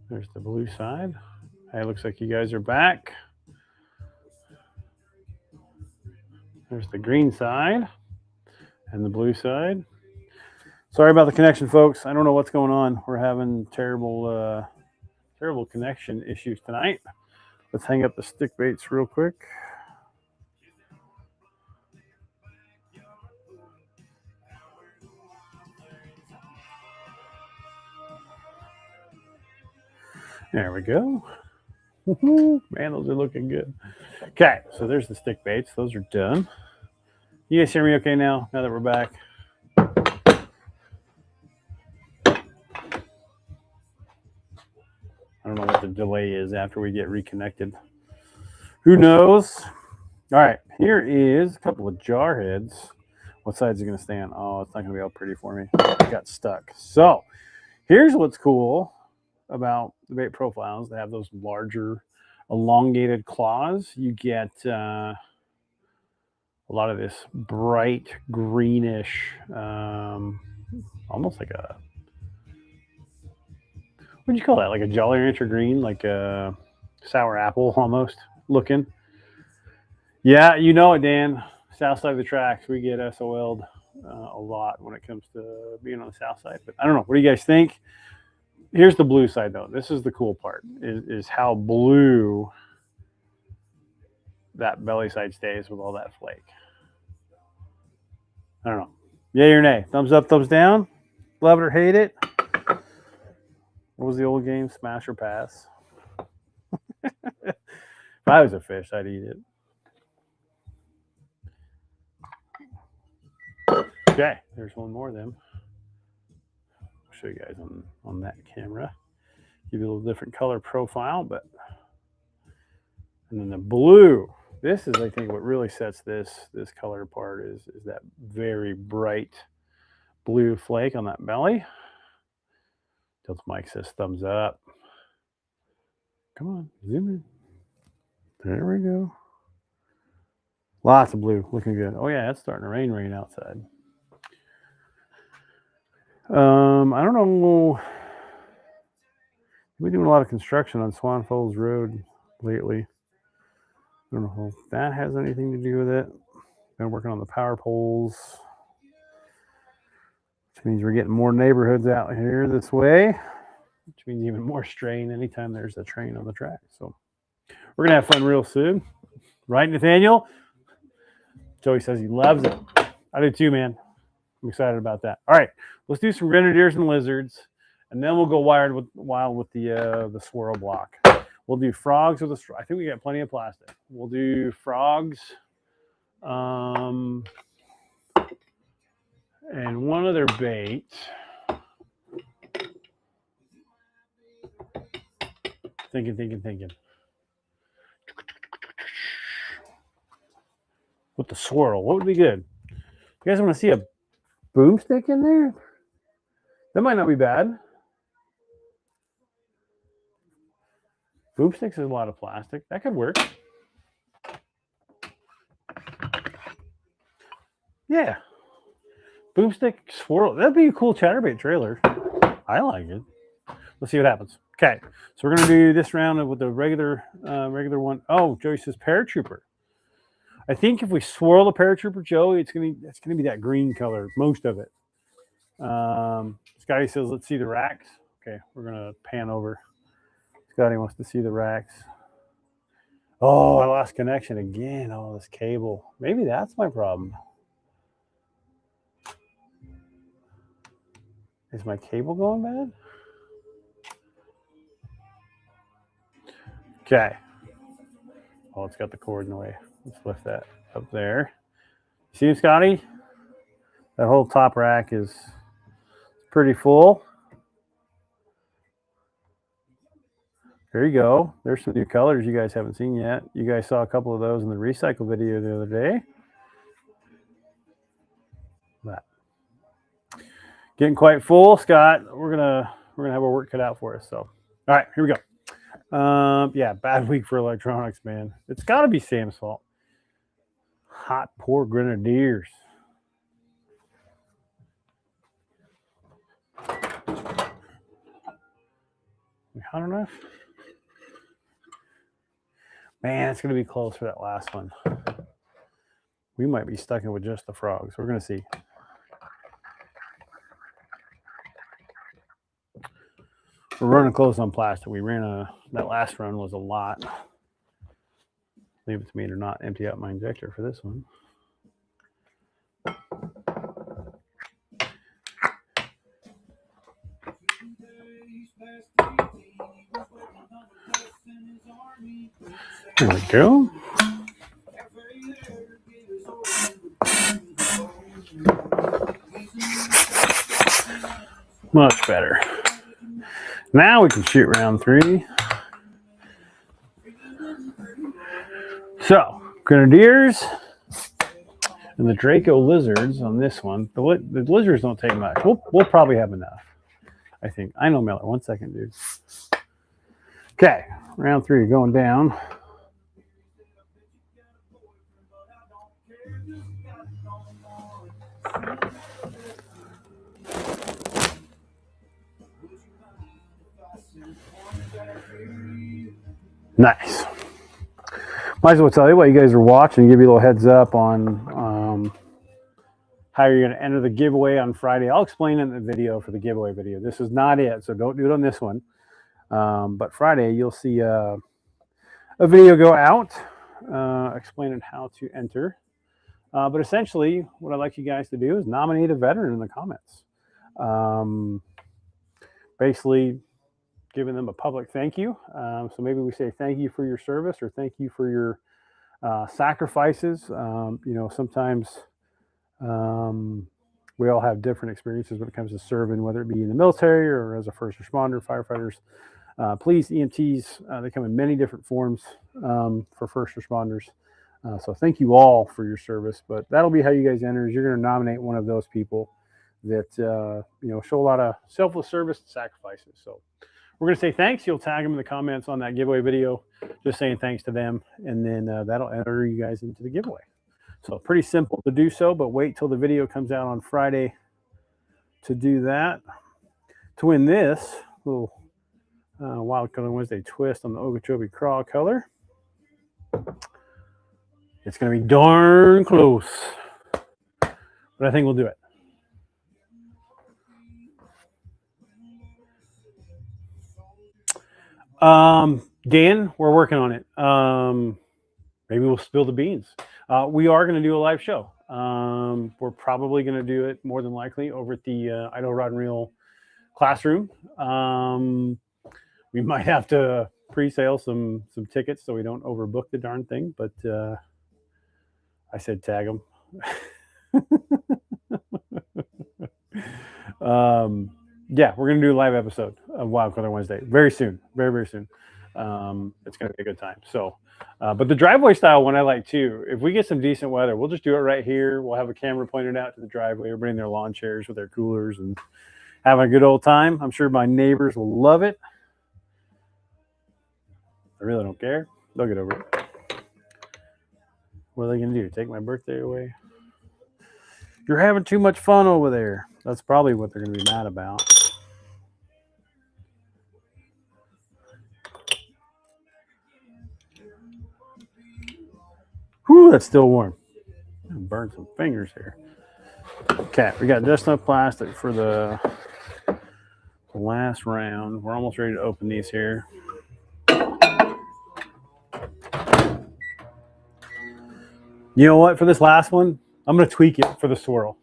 There's the blue side. Hey, looks like you guys are back. There's the green side and the blue side. Sorry about the connection, folks. I don't know what's going on. We're having terrible connection issues tonight. Let's hang up the stick baits real quick. There we go. Man, those are looking good. Okay, so there's the stick baits. Those are done. You guys hear me okay now that we're back? I don't know what the delay is after we get reconnected. Who knows? All right, here is a couple of jar heads. What side is it going to stay on? Oh, it's not going to be all pretty for me. It got stuck. So here's what's cool. about the bait profiles. They have those larger, elongated claws. You get a lot of this bright greenish, almost like a, what'd you call that? Like a Jolly Rancher green, like a sour apple almost looking. Yeah, you know it, Dan. South side of the tracks, we get SOL'd a lot when it comes to being on the south side. But I don't know. What do you guys think? Here's the blue side, though. This is the cool part, is how blue that belly side stays with all that flake. I don't know. Yay or nay? Thumbs up, thumbs down? Love it or hate it? What was the old game? Smash or pass? If I was a fish, I'd eat it. Okay, there's one more of them. I'll show you guys on that camera. Give you a little different color profile, but and then the blue. This is, I think, what really sets this color apart is that very bright blue flake on that belly. Tilts Mike says thumbs up. Come on, zoom in. There we go. Lots of blue, looking good. Oh yeah, it's starting to rain outside. I don't know. We've been doing a lot of construction on Swan Falls Road lately. I don't know if that has anything to do with it. Been working on the power poles, which means we're getting more neighborhoods out here this way, which means even more strain anytime there's a train on the track. So we're gonna have fun real soon, right, Nathaniel? Joey says he loves it. I do too, man. I'm excited about that. All right, let's do some grenadiers and lizards, and then we'll go wild with the swirl block. We'll do frogs with a. I think we got plenty of plastic. We'll do frogs, and one other bait. Thinking. With the swirl, what would be good? You guys want to see a boomstick in there? That might not be bad. Boomsticks is a lot of plastic. That could work. Yeah. Boomstick swirl. That'd be a cool chatterbait trailer. I like it. Let's see what happens. Okay. So we're going to do this round with the regular one. Oh, Joey says paratrooper. I think if we swirl the paratrooper, Joey, it's gonna be that green color, most of it. Scotty says, let's see the racks. Okay, we're gonna pan over. Scotty wants to see the racks. Oh, I lost connection again. Oh, this cable. Maybe that's my problem. Is my cable going bad? Okay. Oh, it's got the cord in the way. Let's lift that up there. See him, Scotty? That whole top rack is pretty full. There you go. There's some new colors you guys haven't seen yet. You guys saw a couple of those in the recycle video the other day. That. Getting quite full, Scott. We're gonna have our work cut out for us. So, all right, here we go. Yeah, bad week for electronics, man. It's got to be Sam's fault. Hot, poor grenadiers. We hot enough? Man, it's going to be close for that last one. We might be stuck in with just the frogs. We're going to see. We're running close on plastic. We ran that last run was a lot. Leave it to me to not empty out my injector for this one. There we go. Much better. Now we can shoot round 3. So, grenadiers and the Draco lizards on this one. The lizards don't take much. We'll probably have enough. I think. I know Miller. 1 second, dude. Okay, round 3 going down. Nice. Might as well tell you what you guys are watching, give you a little heads up on how you're going to enter the giveaway on Friday. I'll explain in the video for the giveaway video. This is not it, so don't do it on this one. But Friday, you'll see a video go out explaining how to enter. But essentially, what I'd like you guys to do is nominate a veteran in the comments. Basically, giving them a public thank you. So maybe we say thank you for your service or thank you for your sacrifices. You know, sometimes we all have different experiences when it comes to serving, whether it be in the military or as a first responder, firefighters, police, EMTs. They come in many different forms for first responders. So thank you all for your service. But that'll be how you guys enter. Is you're going to nominate one of those people that you know, show a lot of selfless service and sacrifices. So we're going to say thanks. You'll tag them in the comments on that giveaway video, just saying thanks to them, and then that'll enter you guys into the giveaway. So pretty simple to do so, but wait till the video comes out on Friday to do that. To win this little Wild Color Wednesday twist on the Okeechobee Craw color, it's going to be darn close, but I think we'll do it. Dan, we're working on it. Maybe we'll spill the beans. We are going to do a live show. We're probably going to do it more than likely over at the Idaho Rod and Reel classroom. We might have to pre-sale some tickets so we don't overbook the darn thing, but I said tag them. Yeah, we're going to do a live episode of Wild Color Wednesday very soon, very, very soon. It's going to be a good time. So, but the driveway style one I like too. If we get some decent weather, we'll just do it right here. We'll have a camera pointed out to the driveway. We'll bring their lawn chairs with their coolers and having a good old time. I'm sure my neighbors will love it. I really don't care. They'll get over it. What are they going to do? Take my birthday away? You're having too much fun over there. That's probably what they're going to be mad about. Whew, that's still warm. Burn some fingers here. Okay, we got just enough plastic for the last round. We're almost ready to open these here. You know what? For this last one, I'm going to tweak it for the swirl.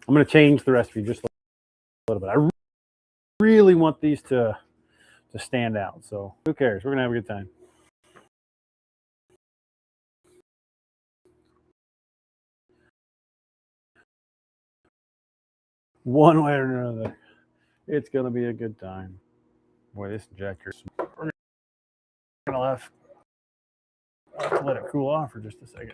I'm going to change the recipe just a little bit. I really want these to stand out. So who cares? We're going to have a good time. One way or another, it's going to be a good time. Boy, this injector, we're going to have to let it cool off for just a second.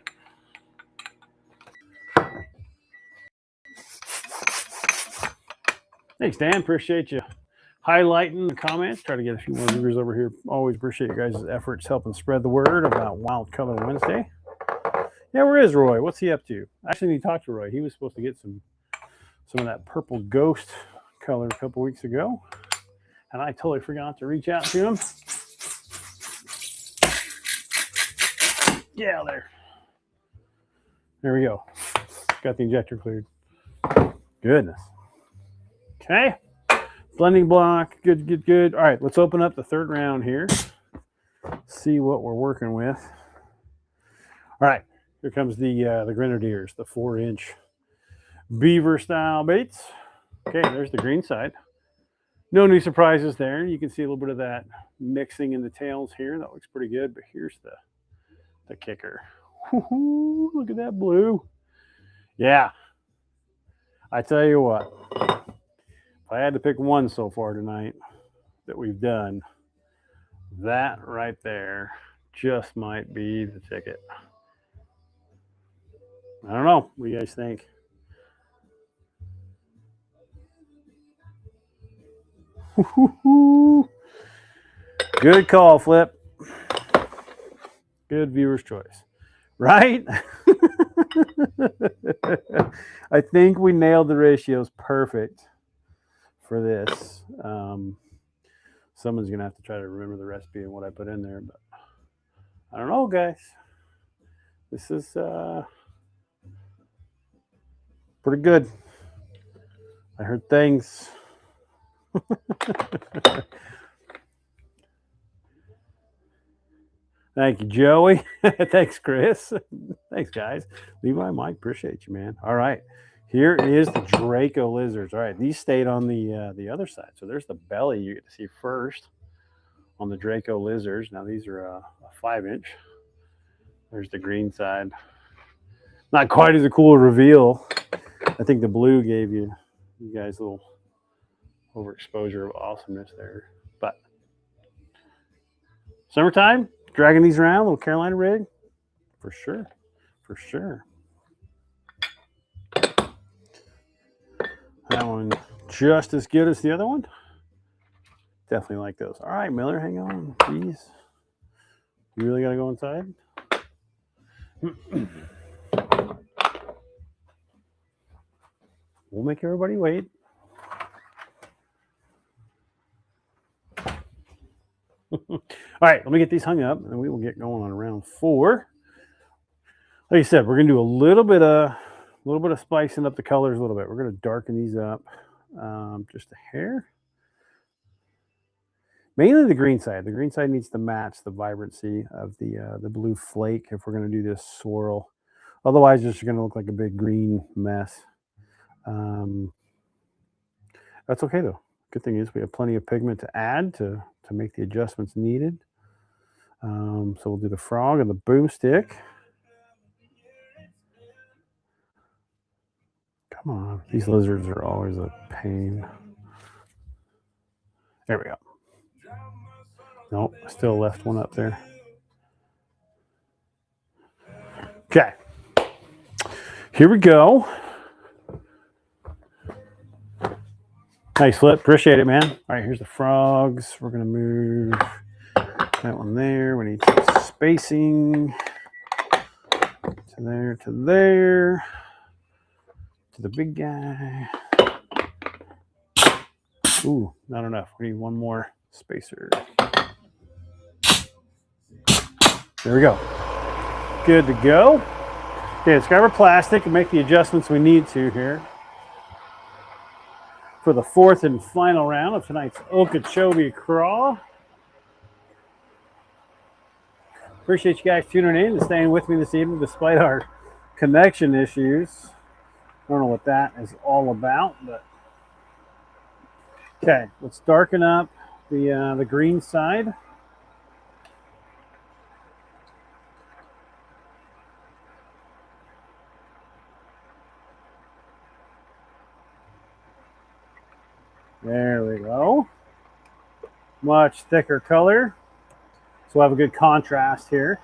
Thanks, Dan. Appreciate you highlighting the comments. Try to get a few more viewers over here. Always appreciate you guys' efforts helping spread the word about Wild Color Wednesday. Yeah, where is Roy? What's he up to? I actually need to talk to Roy. He was supposed to get some of that purple ghost color a couple weeks ago, and I totally forgot to reach out to him. Yeah, there we go. Got the injector cleared. Goodness. Okay, blending block, good. All right, let's open up the third round here. See what we're working with. All right, here comes the Grenadiers, the 4-inch beaver style baits. Okay, there's the green side. No new surprises there. You can see a little bit of that mixing in the tails here. That looks pretty good, but here's the kicker. Woo-hoo, look at that blue. Yeah, I tell you what, if I had to pick one so far tonight that we've done, that right there just might be the ticket. I don't know. What do you guys think? Good call, Flip. Good viewer's choice. Right? I think we nailed the ratios perfect for this. Someone's going to have to try to remember the recipe and what I put in there, but I don't know, guys. This is pretty good. I heard things. Thank you, Joey. Thanks, Chris. Thanks, guys. Levi, Mike, appreciate you, man. All right. Here is the Draco lizards. All right, these stayed on the other side. So there's the belly you get to see first on the Draco lizards. Now these are a 5-inch. There's the green side. Not quite as a cool reveal. I think the blue gave you guys a little overexposure of awesomeness there. But summertime, dragging these around, little Carolina rig, for sure, for sure. That one just as good as the other one. Definitely like those. All right, Miller, hang on, please. You really got to go inside? We'll make everybody wait. All right, let me get these hung up, and we will get going on round 4. Like I said, we're gonna do a little bit of spicing up the colors a little bit. We're gonna darken these up just a hair. Mainly the green side. The green side needs to match the vibrancy of the blue flake if we're gonna do this swirl. Otherwise, it's just gonna look like a big green mess. That's okay though. Good thing is we have plenty of pigment to add to make the adjustments needed. So we'll do the frog and the boomstick. Come on, these lizards are always a pain. There we go. Nope, I still left one up there. Okay, here we go. Nice Flip, appreciate it, man. All right, here's the frogs. We're gonna move that one there. We need some spacing to there, to there, to the big guy. Ooh, not enough. We need one more spacer. There we go. Good to go. Okay, let's grab our plastic and make the adjustments we need to here for the 4th and final round of tonight's Okeechobee Craw. Appreciate you guys tuning in and staying with me this evening despite our connection issues. I don't know what that is all about, but okay, let's darken up the green side. There we go. Much thicker color. So we'll have a good contrast here.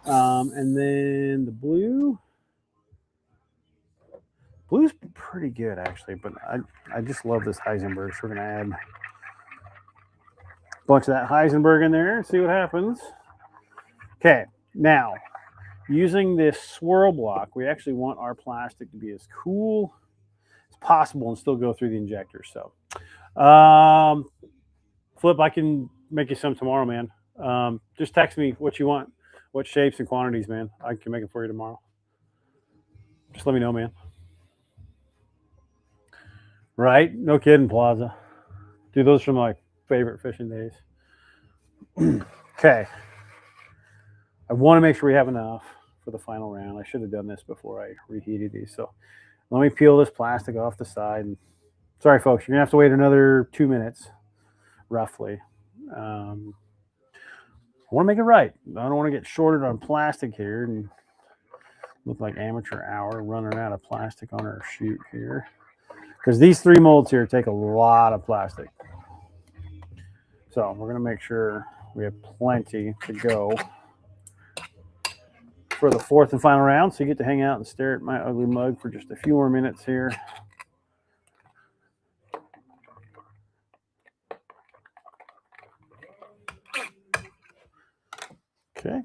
And then the blue. Blue's pretty good actually, but I just love this Heisenberg. So we're gonna add a bunch of that Heisenberg in there and see what happens. Okay, now using this swirl block, we actually want our plastic to be as cool as possible and still go through the injector. So Flip, I can make you some tomorrow, man. Just text me what you want, what shapes and quantities, man. I can make it for you tomorrow. Just let me know, man. Right? No kidding, Plaza. Dude, those are my favorite fishing days. Okay. I want to make sure we have enough for the final round. I should have done this before I reheated these. So let me peel this plastic off the side. And sorry, folks, you're going to have to wait another 2 minutes, roughly. I want to make it right. I don't want to get shorted on plastic here and look like amateur hour running out of plastic on our shoot here. Because these 3 molds here take a lot of plastic. So we're going to make sure we have plenty to go for the 4th and final round. So you get to hang out and stare at my ugly mug for just a few more minutes here. Okay.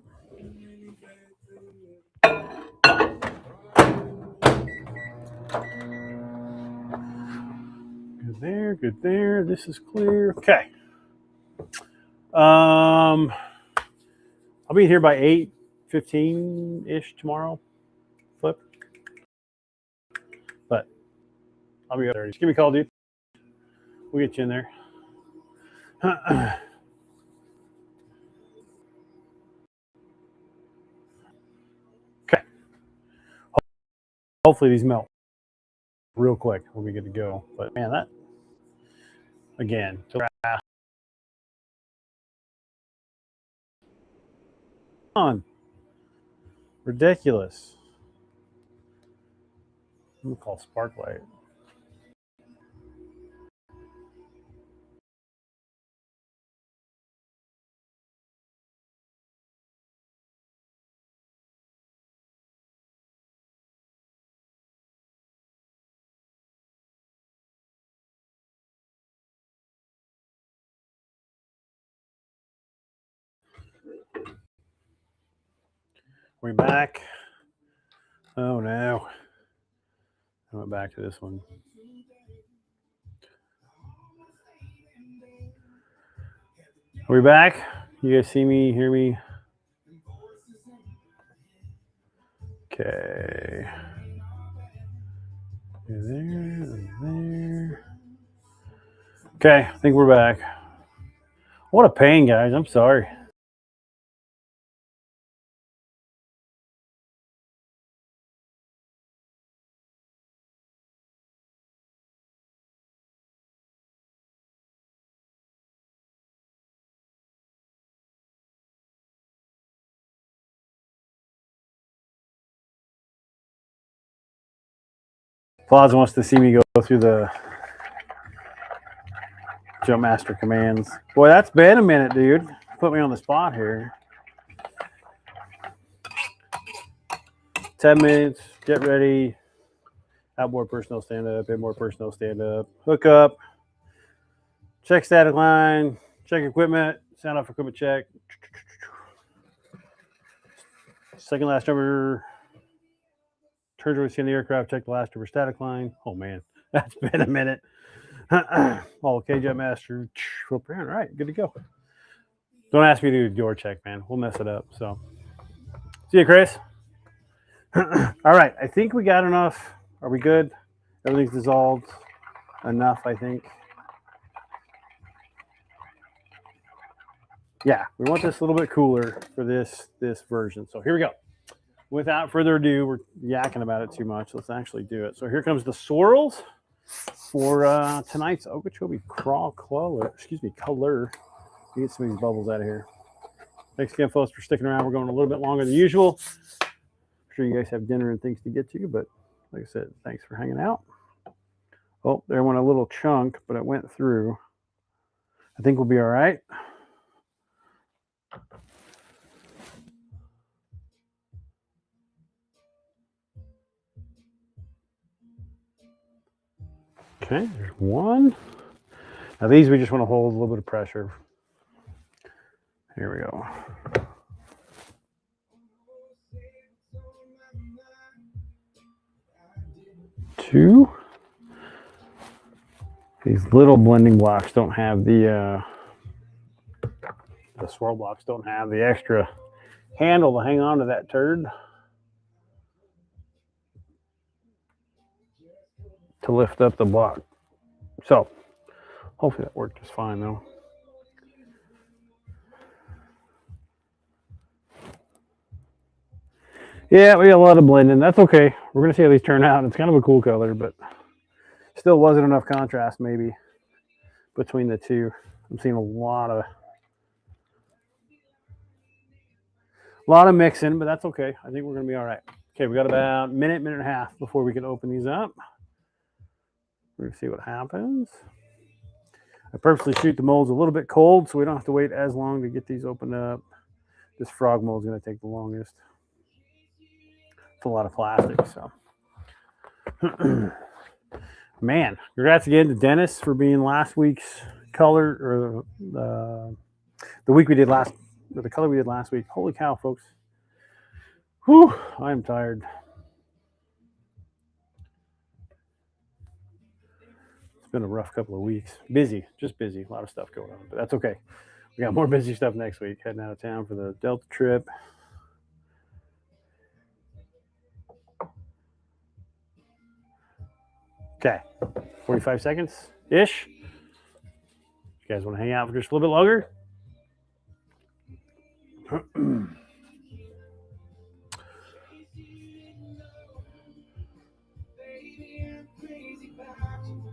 Good there, good there. This is clear. Okay. I'll be here by 8:15-ish tomorrow. Flip. But I'll be there. Just give me a call, dude. We'll get you in there. Okay. Hopefully these melt real quick. We'll be good to go. But man, that again, on. Ridiculous. I'm gonna call Sparklight. We back. Oh no. I went back to this one. Are we back? You guys see me, hear me? Okay. There. Okay, I think we're back. What a pain, guys. I'm sorry. Plaza wants to see me go through the Jump Master commands. Boy, that's been a minute, dude. Put me on the spot here. 10 minutes. Get ready. Outboard personnel stand up. Inboard personnel stand up. Hook up. Check static line. Check equipment. Sound off equipment check. Second last over. Turn towards the aircraft. Check the last over static line. Oh man, that's been a minute. All okay, Jet Master. All right, good to go. Don't ask me to do door check, man. We'll mess it up. So, see you, Chris. All right, I think we got enough. Are we good? Everything's dissolved enough, I think. Yeah, we want this a little bit cooler for this version. So here we go. Without further ado, we're yakking about it too much. Let's actually do it. So here comes the swirls for tonight's Okeechobee Crawl color. Excuse me, color. Get some of these bubbles out of here. Thanks again, folks, for sticking around. We're going a little bit longer than usual. I'm sure you guys have dinner and things to get to, but like I said, thanks for hanging out. Oh, there went a little chunk, but it went through. I think we'll be all right. Okay, there's one. Now these we just want to hold a little bit of pressure. Here we go. Two. These little blending blocks don't have the swirl blocks don't have the extra handle to hang on to that turd to lift up the block. So hopefully that worked just fine though. Yeah, we got a lot of blending. That's okay. We're gonna see how these turn out. It's kind of a cool color, but still wasn't enough contrast maybe between the two. I'm seeing a lot of mixing, but that's okay. I think we're gonna be all right. Okay, we got about a minute and a half before we can open these up. We're gonna see what happens. I purposely shoot the molds a little bit cold so we don't have to wait as long to get these opened up. This frog mold is gonna take the longest. It's a lot of plastic, so. Man, congrats again to Dennis for being last week's color, or the week we did last or the color we did last week. Holy cow, folks. Whew, I'm tired. It's been a rough couple of weeks. Busy, just busy. A lot of stuff going on, but that's okay. We got more busy stuff next week. Heading out of town for the Delta trip. Okay, 45 seconds-ish. You guys want to hang out for just a little bit longer?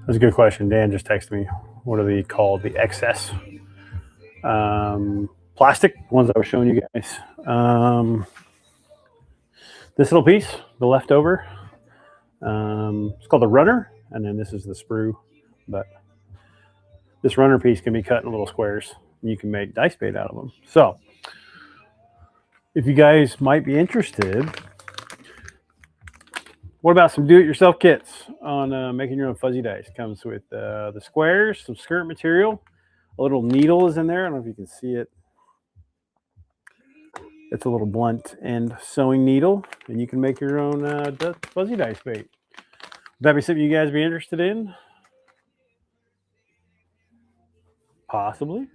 That's a good question. Dan just texted me. What are they called? The excess plastic ones I was showing you guys. This little piece, the leftover, it's called the runner, and then this is the sprue. But this runner piece can be cut in little squares. You can make dice bait out of them. So if you guys might be interested, what about some do-it-yourself kits on making your own fuzzy dice? Comes with the squares, some skirt material, a little needle is in there. I don't know if you can see it. It's a little blunt end sewing needle, and you can make your own fuzzy dice bait. Would that be something you guys be interested in? Possibly.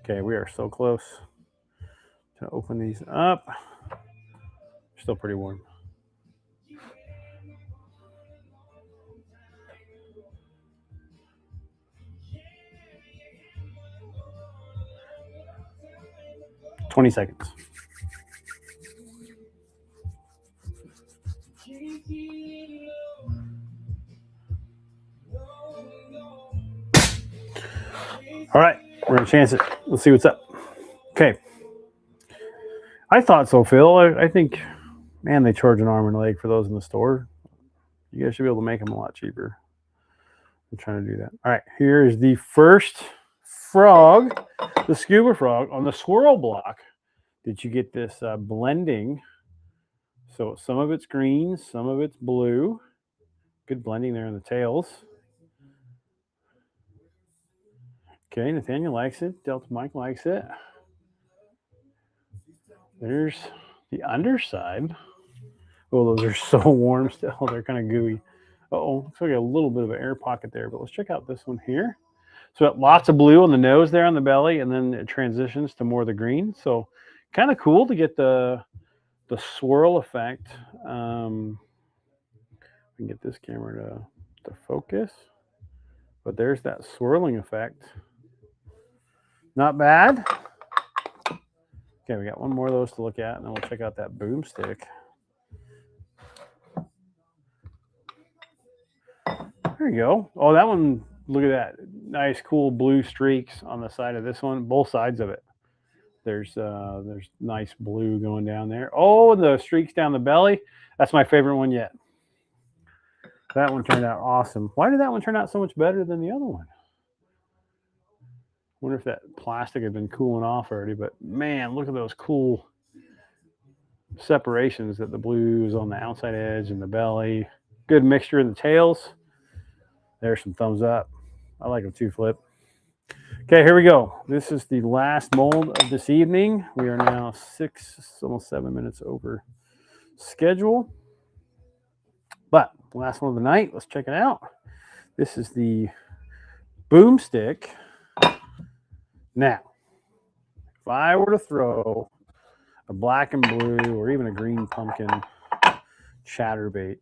Okay, we are so close to open these up. Still pretty warm. $20 seconds. All right, we're gonna chance it. Let's see what's up. Okay. I thought so, Phil. I think, man, they charge an arm and a leg for those in the store. You guys should be able to make them a lot cheaper. I'm trying to do that. All right, here is the first frog, the scuba frog on the swirl block. Did you get this blending? So some of it's green, some of it's blue. Good blending there in the tails. Okay, Nathaniel likes it. Delta Mike likes it. There's the underside. Oh, those are so warm still. They're kind of gooey. Uh-oh, looks like a little bit of an air pocket there, but let's check out this one here. So lots of blue on the nose there on the belly, and then it transitions to more of the green. So kind of cool to get the swirl effect. We can get this camera to focus, but there's that swirling effect. Not bad. Okay, we got one more of those to look at, and then we'll check out that boomstick. There you go. Oh, that one, look at that. Nice, cool blue streaks on the side of this one, both sides of it. There's nice blue going down there. Oh, and the streaks down the belly. That's my favorite one yet. That one turned out awesome. Why did that one turn out so much better than the other one? Wonder if that plastic had been cooling off already, but man, look at those cool separations that the blues on the outside edge and the belly. Good mixture in the tails. There's some thumbs up. I like them too, Flip. Okay, here we go. This is the last mold of this evening. We are now almost 7 minutes over schedule. But last one of the night, let's check it out. This is the boomstick. Now, if I were to throw a black and blue or even a green pumpkin chatterbait,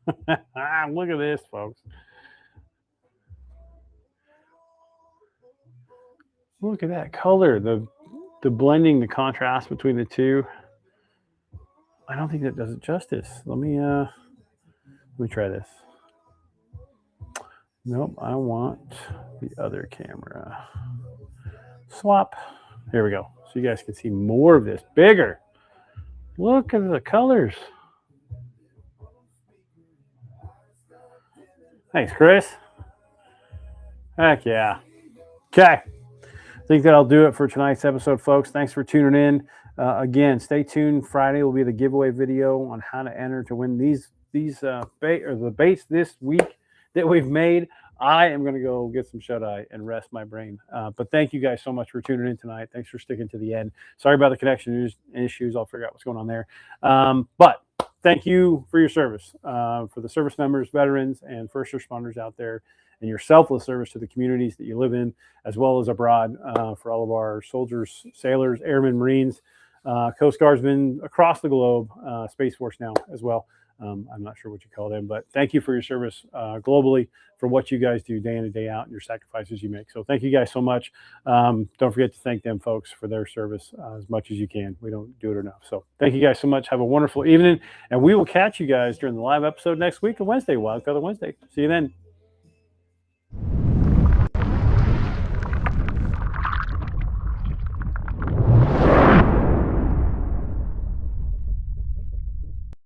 look at this, folks. Look at that color, the blending, the contrast between the two. I don't think that does it justice. Let me try this. Nope, I want the other camera. Swap. Here we go. So you guys can see more of this. Bigger. Look at the colors. Thanks, Chris. Heck yeah. Okay. I think that'll do it for tonight's episode, folks. Thanks for tuning in. Again, stay tuned. Friday will be the giveaway video on how to enter to win these baits this week that we've made. I am going to go get some shut eye and rest my brain. But thank you guys so much for tuning in tonight. Thanks for sticking to the end. Sorry about the connection issues. I'll figure out what's going on there. But thank you for your service, for the service members, veterans, and first responders out there, and your selfless service to the communities that you live in, as well as abroad, for all of our soldiers, sailors, airmen, Marines, Coast Guardsmen across the globe, Space Force now as well. I'm not sure what you call them, but thank you for your service globally, for what you guys do day in and day out, and your sacrifices you make. So thank you guys so much. Don't forget to thank them folks for their service as much as you can. We don't do it enough. So thank you guys so much. Have a wonderful evening, and we will catch you guys during the live episode next week on Wednesday, Wildcatter Wednesday. See you then.